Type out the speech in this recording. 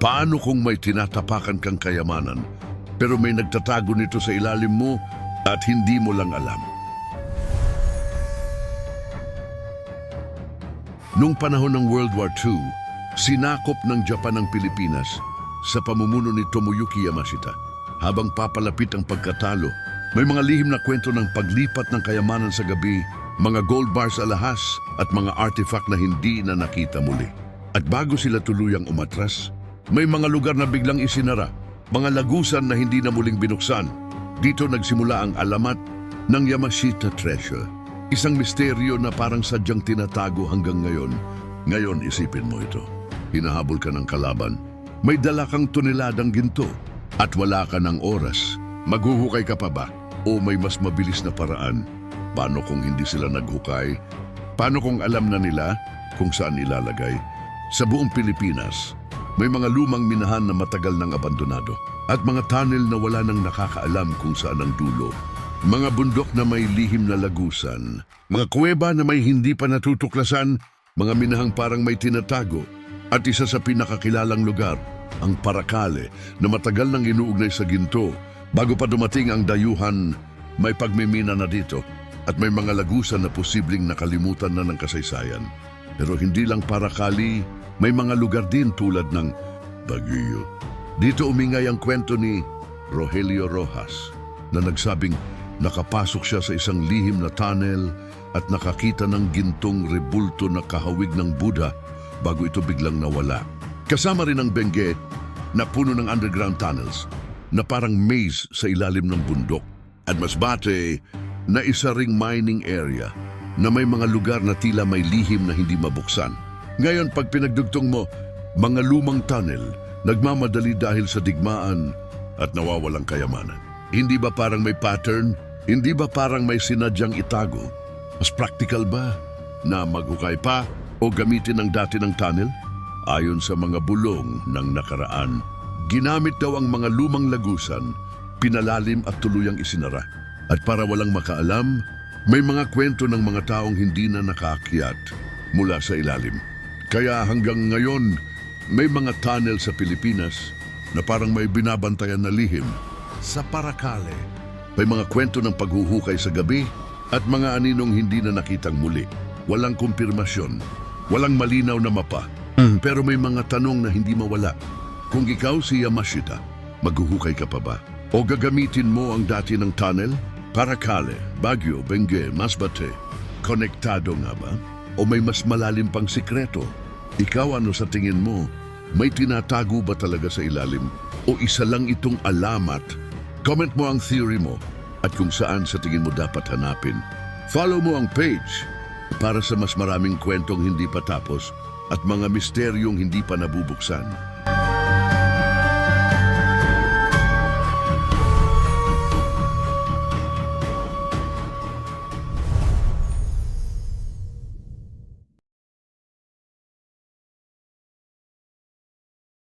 Paano kung may tinatapakan kang kayamanan, pero may nagtatago nito sa ilalim mo at hindi mo lang alam? Nung panahon ng World War II, sinakop ng Japan ang Pilipinas sa pamumuno ni Tomoyuki Yamashita. Habang papalapit ang pagkatalo, may mga lihim na kwento ng paglipat ng kayamanan sa gabi, mga gold bars sa alahas at mga artifact na hindi na nakita muli. At bago sila tuluyang umatras, may mga lugar na biglang isinara, mga lagusan na hindi na muling binuksan. Dito nagsimula ang alamat ng Yamashita Treasure. Isang misteryo na parang sadyang tinatago hanggang ngayon. Ngayon isipin mo ito. Hinahabol ka ng kalaban. May dala kang toneladang ginto at wala ka ng oras. Maghuhukay ka pa ba? O may mas mabilis na paraan? Paano kung hindi sila naghukay? Paano kung alam na nila kung saan ilalagay? Sa buong Pilipinas, may mga lumang minahan na matagal nang abandonado at mga tunnel na wala nang nakakaalam kung saan ang dulo. Mga bundok na may lihim na lagusan, mga kuweba na may hindi pa natutuklasan, mga minahang parang may tinatago, at isa sa pinakakilalang lugar, ang Paracale, na matagal nang inuugnay sa ginto. Bago pa dumating ang dayuhan, may pagmimina na dito at may mga lagusan na posibleng nakalimutan na ng kasaysayan. Pero hindi lang Paracale, may mga lugar din tulad ng Baguio. Dito umingay ang kwento ni Rogelio Rojas na nagsabing nakapasok siya sa isang lihim na tunnel at nakakita ng gintong rebulto na kahawig ng Buddha bago ito biglang nawala. Kasama rin ang Benguet na puno ng underground tunnels na parang maze sa ilalim ng bundok. At Masbate na isa ring mining area na may mga lugar na tila may lihim na hindi mabuksan. Ngayon pag pinagdugtong mo, mga lumang tunnel, nagmamadali dahil sa digmaan at nawawalang kayamanan. Hindi ba parang may pattern? Hindi ba parang may sinadyang itago? Mas practical ba na maghukay pa o gamitin ang dati ng tunnel? Ayon sa mga bulong ng nakaraan, ginamit daw ang mga lumang lagusan, pinalalim at tuluyang isinara. At para walang makaalam, may mga kwento ng mga taong hindi na nakaakyat mula sa ilalim. Kaya hanggang ngayon, may mga tunnel sa Pilipinas na parang may binabantayan na lihim. Sa Paracale, may mga kwento ng paghuhukay sa gabi at mga aninong hindi na nakitang muli. Walang kumpirmasyon, walang malinaw na mapa. Pero may mga tanong na hindi mawala. Kung ikaw si Yamashita, maghuhukay ka pa ba? O gagamitin mo ang dati ng tunnel? Paracale, Baguio, Benguet, Masbate, konektado nga ba? O may mas malalim pang sikreto? Ikaw ano sa tingin mo? May tinatago ba talaga sa ilalim? O isa lang itong alamat? Comment mo ang theory mo at kung saan sa tingin mo dapat hanapin. Follow mo ang page para sa mas maraming kwentong hindi pa tapos at mga misteryong hindi pa nabubuksan.